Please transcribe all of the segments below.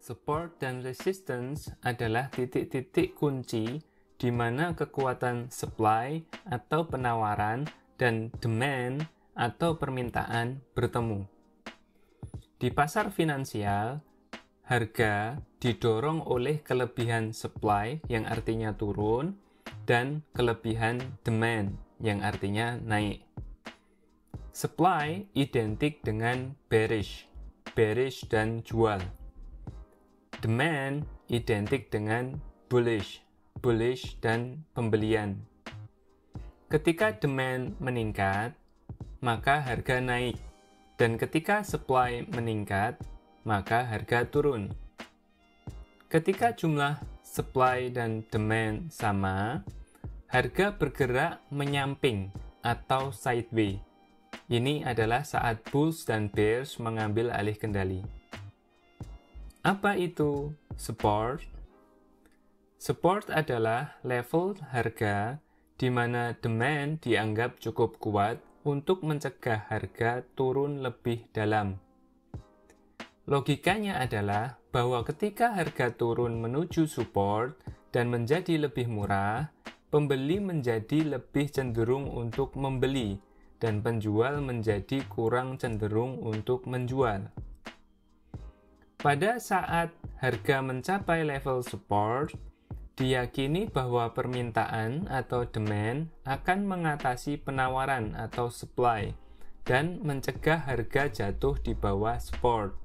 Support dan resistance adalah titik-titik kunci di mana kekuatan supply atau penawaran dan demand atau permintaan bertemu. Di pasar finansial, harga didorong oleh kelebihan supply yang artinya turun dan kelebihan demand yang artinya naik. Supply identik dengan bearish dan jual. Demand identik dengan bullish dan pembelian. Ketika demand meningkat, maka harga naik. Dan ketika supply meningkat, maka harga turun. Ketika jumlah supply dan demand sama, harga bergerak menyamping atau sideways. Ini adalah saat bulls dan bears mengambil alih kendali. Apa itu support? Support adalah level harga di mana demand dianggap cukup kuat untuk mencegah harga turun lebih dalam. Logikanya adalah bahwa ketika harga turun menuju support dan menjadi lebih murah, pembeli menjadi lebih cenderung untuk membeli dan penjual menjadi kurang cenderung untuk menjual. Pada saat harga mencapai level support, diyakini bahwa permintaan atau demand akan mengatasi penawaran atau supply dan mencegah harga jatuh di bawah support.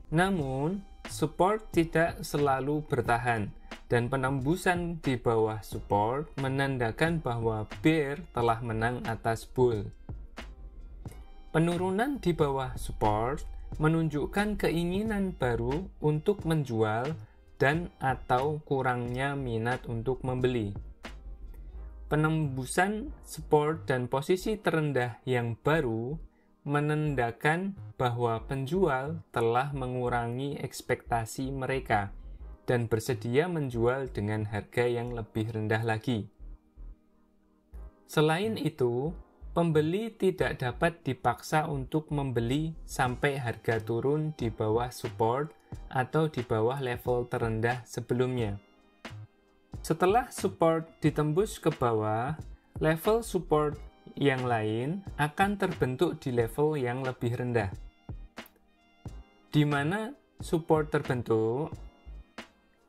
Namun, support tidak selalu bertahan dan penembusan di bawah support menandakan bahwa bear telah menang atas bull. Penurunan di bawah support menunjukkan keinginan baru untuk menjual dan atau kurangnya minat untuk membeli. Penembusan support dan posisi terendah yang baru menandakan bahwa penjual telah mengurangi ekspektasi mereka dan bersedia menjual dengan harga yang lebih rendah lagi. Selain itu, pembeli tidak dapat dipaksa untuk membeli sampai harga turun di bawah support atau di bawah level terendah sebelumnya. Setelah support ditembus ke bawah, level support yang lain akan terbentuk di level yang lebih rendah. Di mana support terbentuk?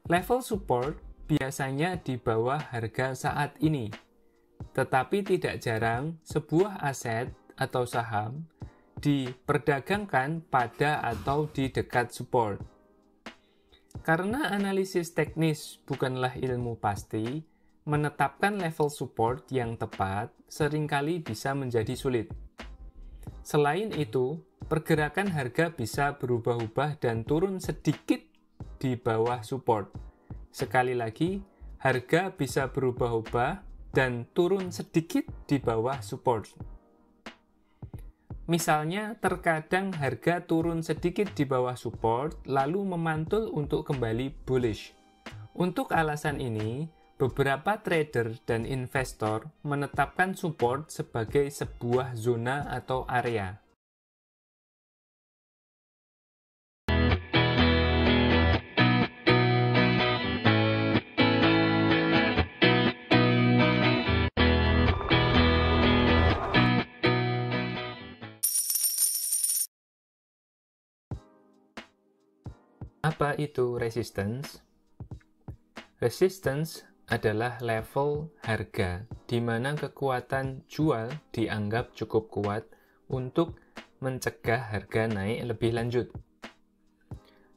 Level support biasanya di bawah harga saat ini, tetapi tidak jarang sebuah aset atau saham diperdagangkan pada atau di dekat support. Karena analisis teknis bukanlah ilmu pasti, menetapkan level support yang tepat seringkali bisa menjadi sulit. Selain itu, pergerakan harga bisa berubah-ubah dan turun sedikit di bawah support. Sekali lagi, harga bisa berubah-ubah dan turun sedikit di bawah support. Misalnya, terkadang harga turun sedikit di bawah support, lalu memantul untuk kembali bullish. Untuk alasan ini, beberapa trader dan investor menetapkan support sebagai sebuah zona atau area. Apa itu resistance? Resistance adalah level harga di mana kekuatan jual dianggap cukup kuat untuk mencegah harga naik lebih lanjut.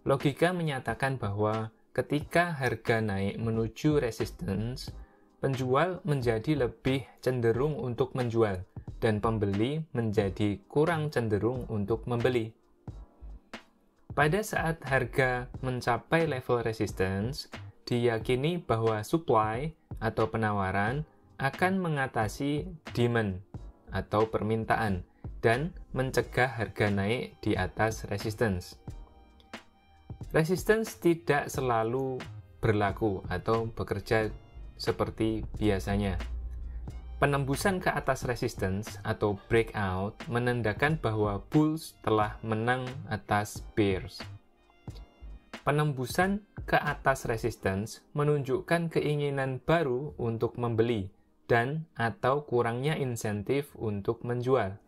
Logika menyatakan bahwa ketika harga naik menuju resistance, penjual menjadi lebih cenderung untuk menjual dan pembeli menjadi kurang cenderung untuk membeli. Pada saat harga mencapai level resistance, diyakini bahwa supply atau penawaran akan mengatasi demand atau permintaan dan mencegah harga naik di atas resistance. Resistance tidak selalu berlaku atau bekerja seperti biasanya. Penembusan ke atas resistance atau breakout menandakan bahwa bulls telah menang atas bears. Penembusan ke atas resistance menunjukkan keinginan baru untuk membeli dan atau kurangnya insentif untuk menjual.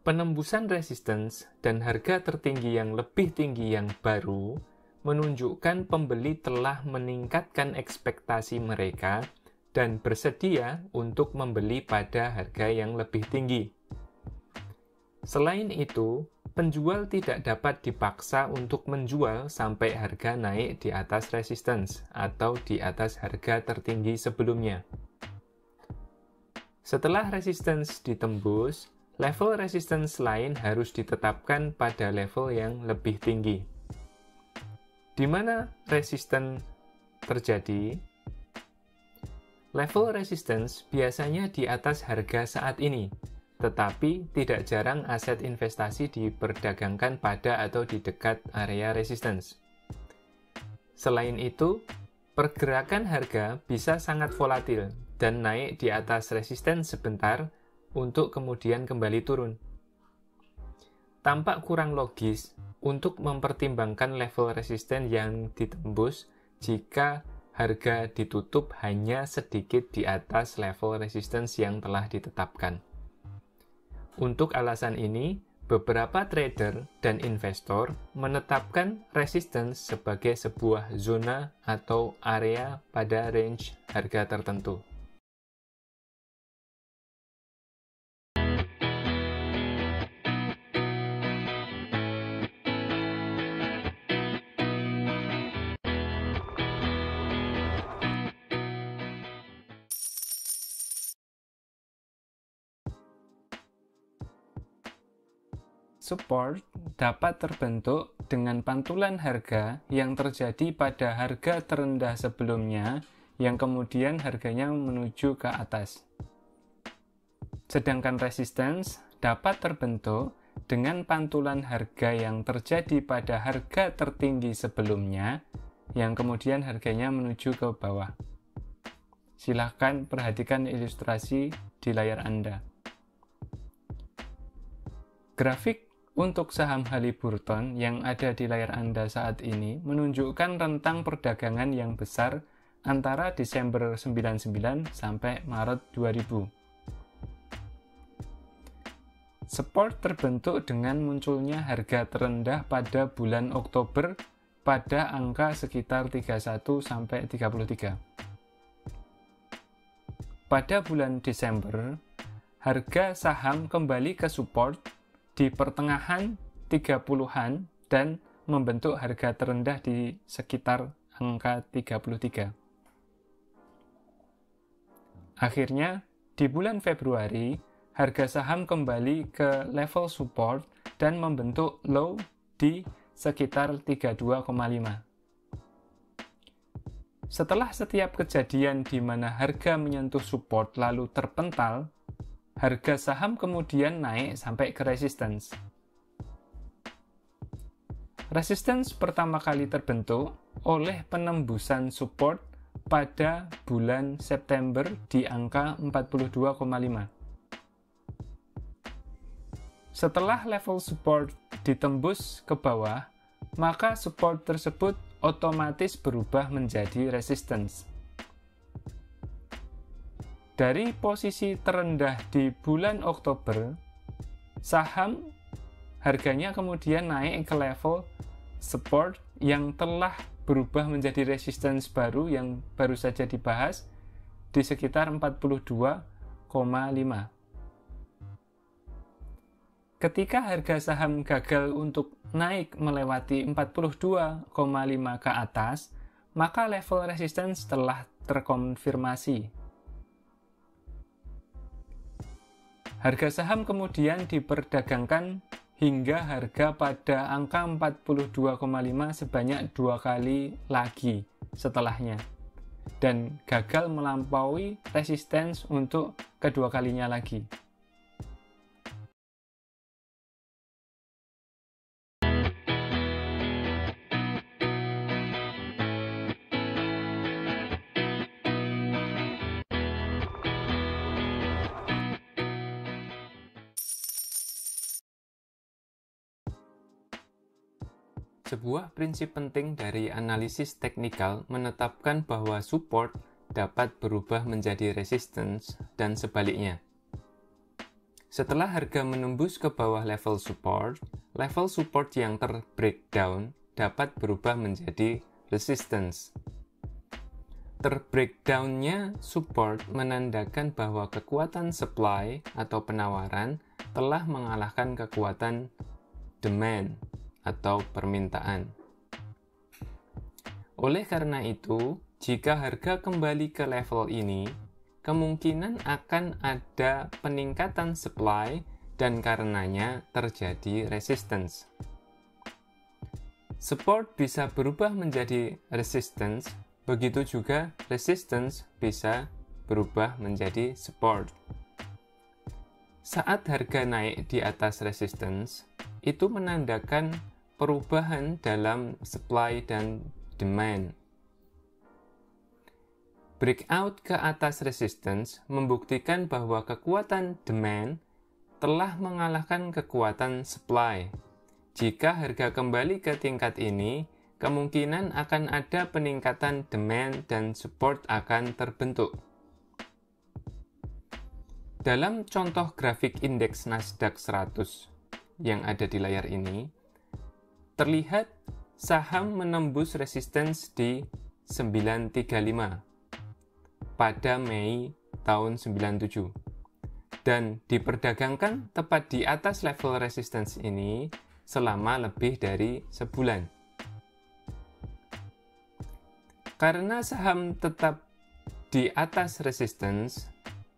Penembusan resistance dan harga tertinggi yang lebih tinggi yang baru menunjukkan pembeli telah meningkatkan ekspektasi mereka dan bersedia untuk membeli pada harga yang lebih tinggi. Selain itu, penjual tidak dapat dipaksa untuk menjual sampai harga naik di atas resistance atau di atas harga tertinggi sebelumnya. Setelah resistance ditembus, level resistance lain harus ditetapkan pada level yang lebih tinggi. Di mana resistance terjadi? Level resistance biasanya di atas harga saat ini, tetapi tidak jarang aset investasi diperdagangkan pada atau di dekat area resistance. Selain itu, pergerakan harga bisa sangat volatil dan naik di atas resistance sebentar untuk kemudian kembali turun. Tampak kurang logis untuk mempertimbangkan level resisten yang ditembus jika harga ditutup hanya sedikit di atas level resistance yang telah ditetapkan. Untuk alasan ini, beberapa trader dan investor menetapkan resistance sebagai sebuah zona atau area pada range harga tertentu. Support dapat terbentuk dengan pantulan harga yang terjadi pada harga terendah sebelumnya yang kemudian harganya menuju ke atas. Sedangkan resistance dapat terbentuk dengan pantulan harga yang terjadi pada harga tertinggi sebelumnya yang kemudian harganya menuju ke bawah. Silahkan perhatikan ilustrasi di layar Anda. Grafik untuk saham Halliburton yang ada di layar Anda saat ini menunjukkan rentang perdagangan yang besar antara Desember 99 sampai Maret 2000. Support terbentuk dengan munculnya harga terendah pada bulan Oktober pada angka sekitar 31 sampai 33. Pada bulan Desember, harga saham kembali ke support di pertengahan 30-an dan membentuk harga terendah di sekitar angka 33. Akhirnya, di bulan Februari, harga saham kembali ke level support dan membentuk low di sekitar 32,5. Setelah setiap kejadian di mana harga menyentuh support lalu terpental, harga saham kemudian naik sampai ke resistance. Resistance pertama kali terbentuk oleh penembusan support pada bulan September di angka 42,5. Setelah level support ditembus ke bawah, maka support tersebut otomatis berubah menjadi resistance. Dari posisi terendah di bulan Oktober, saham harganya kemudian naik ke level support yang telah berubah menjadi resistance baru yang baru saja dibahas di sekitar 42,5. Ketika harga saham gagal untuk naik melewati 42,5 ke atas, maka level resistance telah terkonfirmasi. Harga saham kemudian diperdagangkan hingga harga pada angka 42,5 sebanyak 2 kali lagi setelahnya dan gagal melampaui resistance untuk kedua kalinya lagi. Sebuah prinsip penting dari analisis teknikal menetapkan bahwa support dapat berubah menjadi resistance dan sebaliknya. Setelah harga menembus ke bawah level support yang terbreakdown dapat berubah menjadi resistance. Terbreakdownnya support menandakan bahwa kekuatan supply atau penawaran telah mengalahkan kekuatan demand atau permintaan. Oleh karena itu, jika harga kembali ke level ini, kemungkinan akan ada peningkatan supply dan karenanya terjadi resistance. Support bisa berubah menjadi resistance, begitu juga resistance bisa berubah menjadi support. Saat harga naik di atas resistance, itu menandakan perubahan dalam supply dan demand. Breakout ke atas resistance membuktikan bahwa kekuatan demand telah mengalahkan kekuatan supply. Jika harga kembali ke tingkat ini, kemungkinan akan ada peningkatan demand dan support akan terbentuk. Dalam contoh grafik indeks Nasdaq 100 yang ada di layar ini, terlihat saham menembus resistance di 935 pada Mei tahun 97 dan diperdagangkan tepat di atas level resistance ini selama lebih dari sebulan. Karena saham tetap di atas resistance,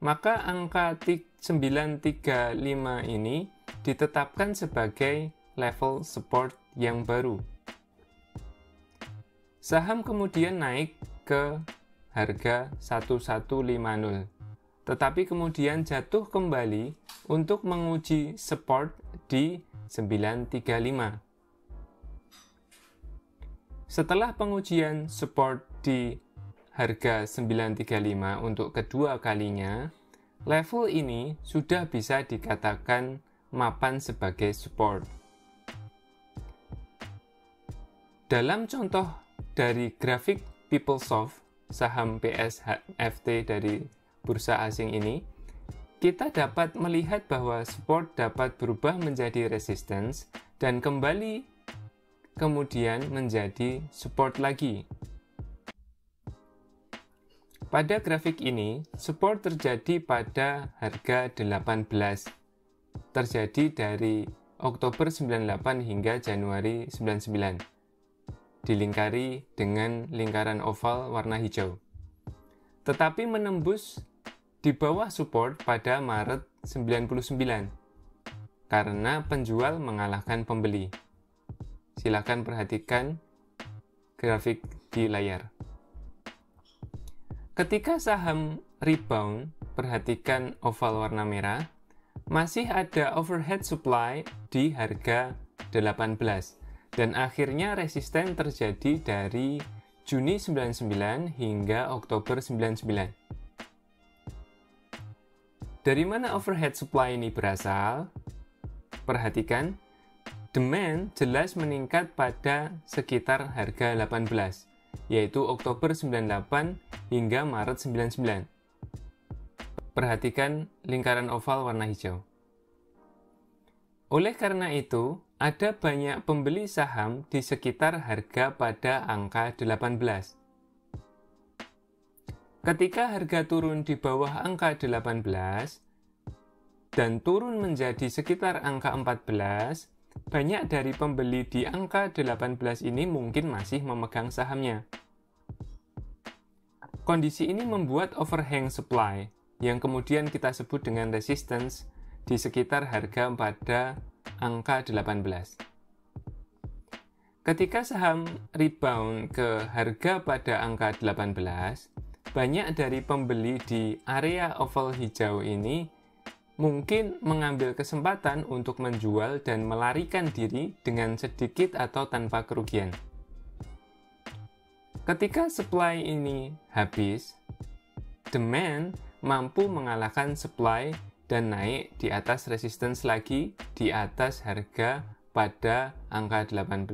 maka angka 935 ini ditetapkan sebagai level support yang baru. Saham kemudian naik ke harga 1150, tetapi kemudian jatuh kembali untuk menguji support di 935. Setelah pengujian support di harga 935 untuk kedua kalinya, level ini sudah bisa dikatakan mapan sebagai support. Dalam contoh dari grafik PeopleSoft, saham PSFT dari bursa asing ini, kita dapat melihat bahwa support dapat berubah menjadi resistance dan kembali kemudian menjadi support lagi. Pada grafik ini, support terjadi pada harga 18, terjadi dari Oktober 98 hingga Januari 99, dilingkari dengan lingkaran oval warna hijau. Tetapi menembus di bawah support pada Maret 99 karena penjual mengalahkan pembeli. Silakan perhatikan grafik di layar. Ketika saham rebound, perhatikan oval warna merah, masih ada overhead supply di harga 18 dan akhirnya resisten terjadi dari Juni 99 hingga Oktober 99. Dari mana overhead supply ini berasal? Perhatikan, demand jelas meningkat pada sekitar harga 18, yaitu Oktober 98 hingga Maret 99. Perhatikan lingkaran oval warna hijau. Oleh karena itu, ada banyak pembeli saham di sekitar harga pada angka 18. Ketika harga turun di bawah angka 18 dan turun menjadi sekitar angka 14, banyak dari pembeli di angka 18 ini mungkin masih memegang sahamnya. Kondisi ini membuat overhang supply, yang kemudian kita sebut dengan resistance, di sekitar harga pada angka 18. Ketika saham rebound ke harga pada angka 18, banyak dari pembeli di area oval hijau ini mungkin mengambil kesempatan untuk menjual dan melarikan diri dengan sedikit atau tanpa kerugian. Ketika supply ini habis, demand mampu mengalahkan supply dan naik di atas resistance lagi di atas harga pada angka 18.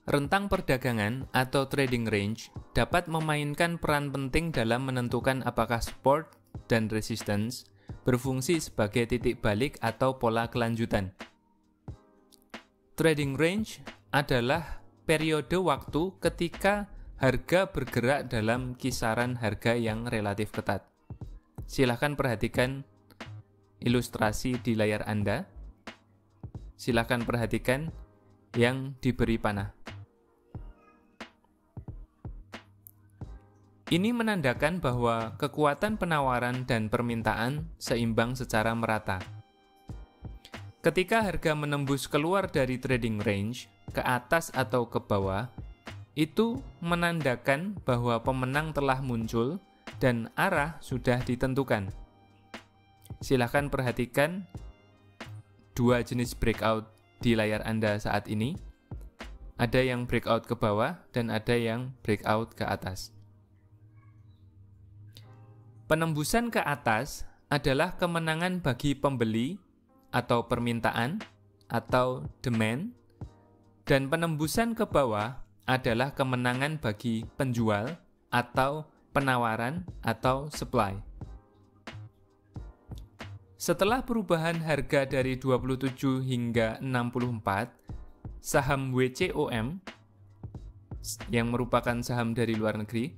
Rentang perdagangan atau trading range dapat memainkan peran penting dalam menentukan apakah support dan resistance berfungsi sebagai titik balik atau pola kelanjutan. Trading range adalah periode waktu ketika harga bergerak dalam kisaran harga yang relatif ketat. Silakan perhatikan ilustrasi di layar Anda. Silakan perhatikan yang diberi panah. Ini menandakan bahwa kekuatan penawaran dan permintaan seimbang secara merata. Ketika harga menembus keluar dari trading range, ke atas atau ke bawah, itu menandakan bahwa pemenang telah muncul dan arah sudah ditentukan. Silahkan perhatikan dua jenis breakout di layar Anda saat ini. Ada yang breakout ke bawah dan ada yang breakout ke atas. Penembusan ke atas adalah kemenangan bagi pembeli atau permintaan atau demand, dan penembusan ke bawah adalah kemenangan bagi penjual atau penawaran atau supply. Setelah perubahan harga dari 27 hingga 64, saham WCOM yang merupakan saham dari luar negeri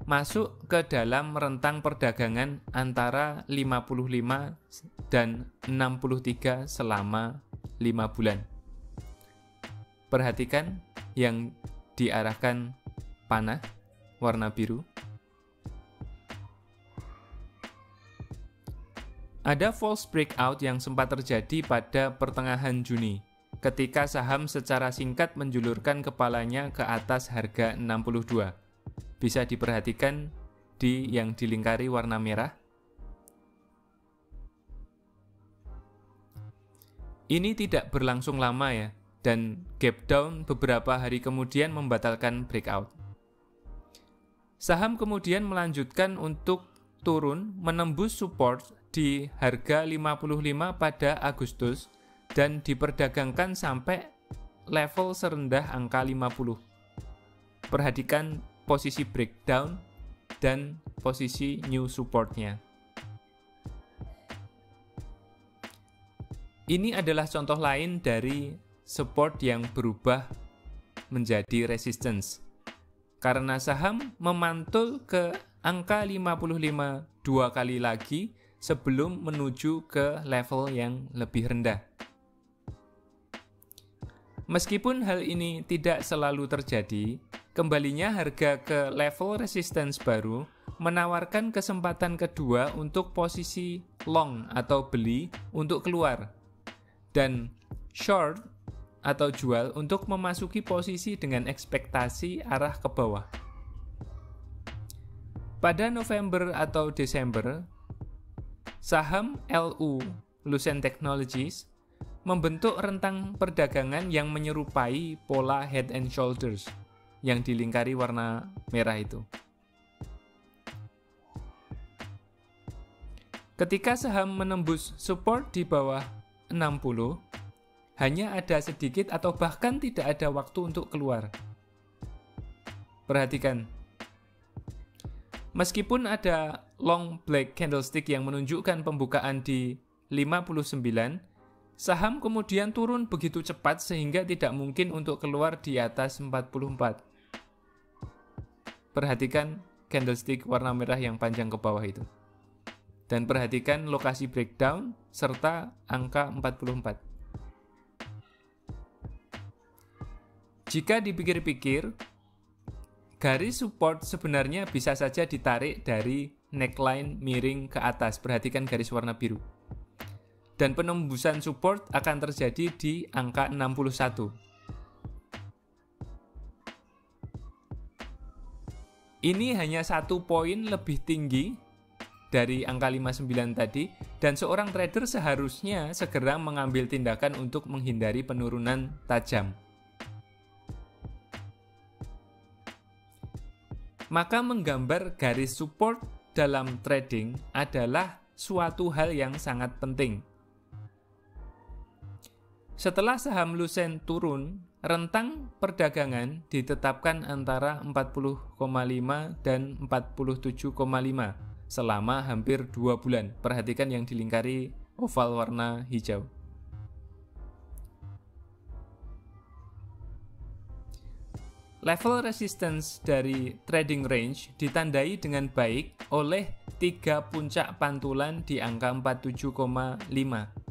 masuk ke dalam rentang perdagangan antara 55 dan 63 selama 5 bulan. Perhatikan yang diarahkan panah warna biru. Ada false breakout yang sempat terjadi pada pertengahan Juni, ketika saham secara singkat menjulurkan kepalanya ke atas harga 62. Bisa diperhatikan di yang dilingkari warna merah. Ini tidak berlangsung lama ya, dan gap down beberapa hari kemudian membatalkan breakout. Saham kemudian melanjutkan untuk turun menembus support di harga 55 pada Agustus dan diperdagangkan sampai level serendah angka 50. Perhatikan posisi breakdown dan posisi new supportnya. Ini adalah contoh lain dari support yang berubah menjadi resistance. Karena saham memantul ke angka 55 dua kali lagi sebelum menuju ke level yang lebih rendah. Meskipun hal ini tidak selalu terjadi, kembalinya harga ke level resistance baru menawarkan kesempatan kedua untuk posisi long atau beli untuk keluar, dan short atau jual untuk memasuki posisi dengan ekspektasi arah ke bawah. Pada November atau Desember, saham LU, Lucent Technologies, membentuk rentang perdagangan yang menyerupai pola head and shoulders yang dilingkari warna merah itu. Ketika saham menembus support di bawah 60, hanya ada sedikit atau bahkan tidak ada waktu untuk keluar. Perhatikan. Meskipun ada long black candlestick yang menunjukkan pembukaan di 59, saham kemudian turun begitu cepat sehingga tidak mungkin untuk keluar di atas 44. Perhatikan candlestick warna merah yang panjang ke bawah itu. Dan perhatikan lokasi breakdown serta angka 44. Jika dipikir-pikir, garis support sebenarnya bisa saja ditarik dari neckline miring ke atas. Perhatikan garis warna biru. Dan penembusan support akan terjadi di angka 61. Ini hanya 1 poin lebih tinggi dari angka 59 tadi, dan seorang trader seharusnya segera mengambil tindakan untuk menghindari penurunan tajam. Maka menggambar garis support dalam trading adalah suatu hal yang sangat penting. Setelah saham Lucent turun, rentang perdagangan ditetapkan antara 40,5 dan 47,5 selama hampir 2 bulan. Perhatikan yang dilingkari oval warna hijau. Level resistance dari trading range ditandai dengan baik oleh 3 puncak pantulan di angka 47,5.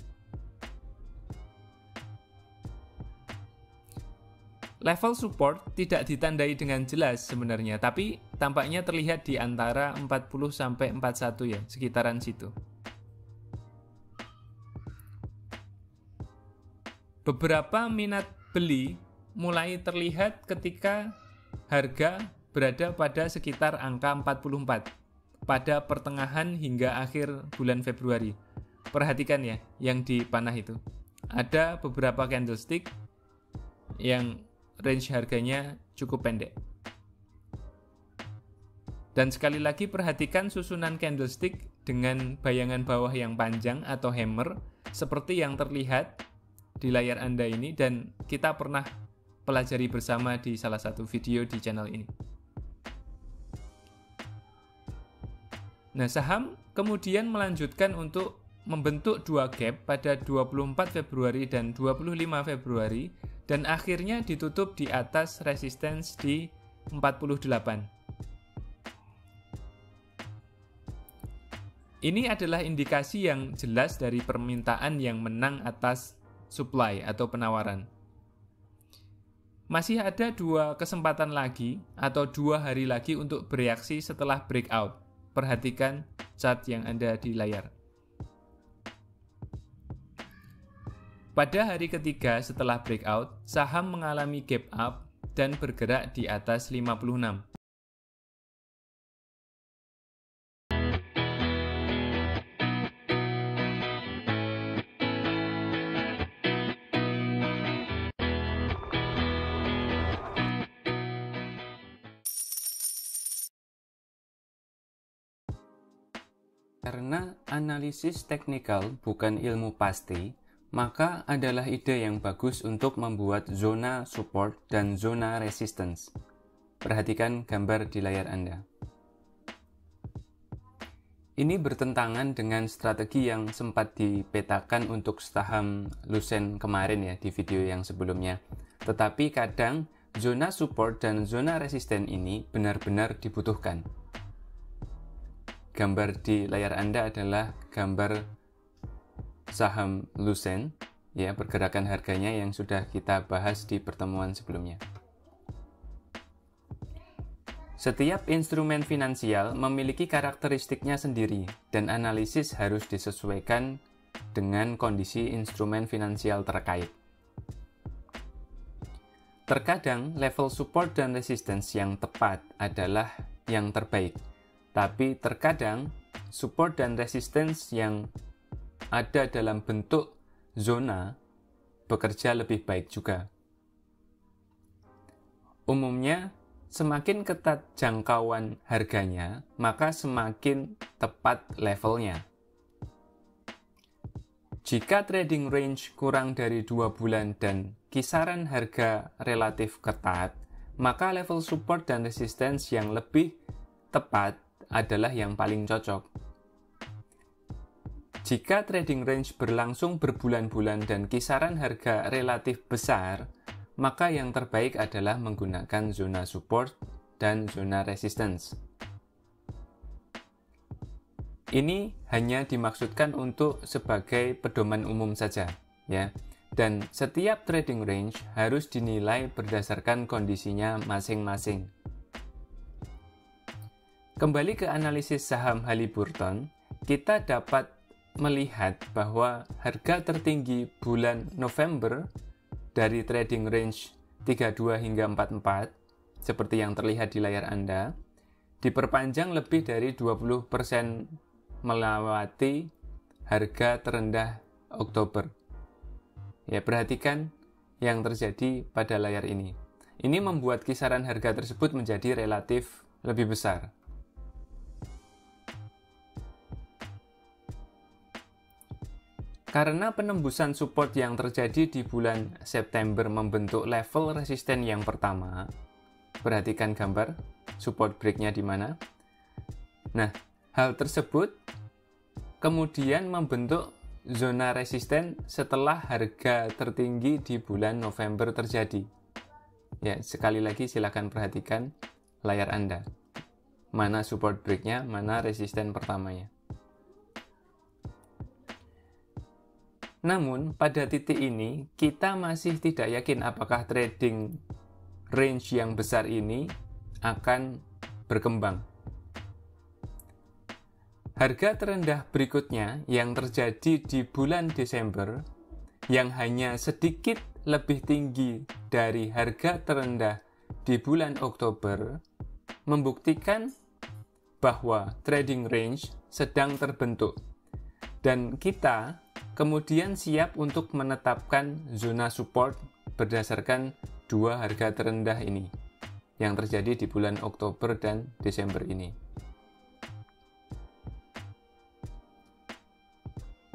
Level support tidak ditandai dengan jelas sebenarnya, tapi tampaknya terlihat di antara 40 sampai 41 ya, sekitaran situ. Beberapa minat beli mulai terlihat ketika harga berada pada sekitar angka 44 pada pertengahan hingga akhir bulan Februari. Perhatikan ya, yang di panah itu. Ada beberapa candlestick yang range harganya cukup pendek. Dan sekali lagi perhatikan susunan candlestick dengan bayangan bawah yang panjang atau hammer seperti yang terlihat di layar Anda ini, dan kita pernah pelajari bersama di salah satu video di channel ini. Nah, saham kemudian melanjutkan untuk membentuk dua gap pada 24 Februari dan 25 Februari dan akhirnya ditutup di atas resistance di 48. Ini adalah indikasi yang jelas dari permintaan yang menang atas supply atau penawaran. Masih ada 2 kesempatan lagi atau 2 hari lagi untuk bereaksi setelah breakout. Perhatikan chart yang ada di layar. Pada hari ketiga setelah breakout, saham mengalami gap up dan bergerak di atas 56. Karena analisis teknikal bukan ilmu pasti, maka adalah ide yang bagus untuk membuat zona support dan zona resistance. Perhatikan gambar di layar Anda. Ini bertentangan dengan strategi yang sempat dipetakan untuk saham Lucent kemarin ya di video yang sebelumnya. Tetapi kadang zona support dan zona resisten ini benar-benar dibutuhkan. Gambar di layar Anda adalah gambar saham Lucent, ya, pergerakan harganya yang sudah kita bahas di pertemuan sebelumnya. Setiap instrumen finansial memiliki karakteristiknya sendiri dan analisis harus disesuaikan dengan kondisi instrumen finansial terkait. Terkadang level support dan resistance yang tepat adalah yang terbaik. Tapi terkadang support dan resistance yang ada dalam bentuk zona bekerja lebih baik juga. Umumnya, semakin ketat jangkauan harganya, maka semakin tepat levelnya. Jika trading range kurang dari 2 bulan dan kisaran harga relatif ketat, maka level support dan resistance yang lebih tepat adalah yang paling cocok. Jika trading range berlangsung berbulan-bulan dan kisaran harga relatif besar, maka yang terbaik adalah menggunakan zona support dan zona resistance. Ini hanya dimaksudkan untuk sebagai pedoman umum saja, ya. Dan setiap trading range harus dinilai berdasarkan kondisinya masing-masing. Kembali ke analisis saham Halliburton, kita dapat melihat bahwa harga tertinggi bulan November dari trading range 32 hingga 44, seperti yang terlihat di layar Anda, diperpanjang lebih dari 20% melewati harga terendah Oktober. Ya, perhatikan yang terjadi pada layar ini. Ini membuat kisaran harga tersebut menjadi relatif lebih besar. Karena penembusan support yang terjadi di bulan September membentuk level resisten yang pertama, perhatikan gambar support break-nya di mana. Nah, hal tersebut kemudian membentuk zona resisten setelah harga tertinggi di bulan November terjadi. Ya, sekali lagi silakan perhatikan layar Anda. Mana support break-nya, mana resisten pertamanya. Namun, pada titik ini, kita masih tidak yakin apakah trading range yang besar ini akan berkembang. Harga terendah berikutnya yang terjadi di bulan Desember, yang hanya sedikit lebih tinggi dari harga terendah di bulan Oktober, membuktikan bahwa trading range sedang terbentuk. Dan kita kemudian siap untuk menetapkan zona support berdasarkan dua harga terendah ini yang terjadi di bulan Oktober dan Desember ini.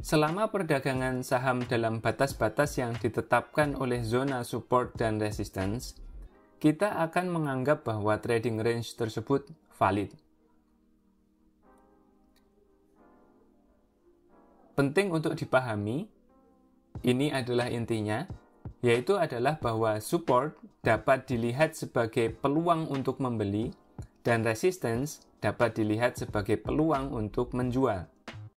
Selama perdagangan saham dalam batas-batas yang ditetapkan oleh zona support dan resistance, kita akan menganggap bahwa trading range tersebut valid. Penting untuk dipahami, ini adalah intinya, yaitu adalah bahwa support dapat dilihat sebagai peluang untuk membeli dan resistance dapat dilihat sebagai peluang untuk menjual.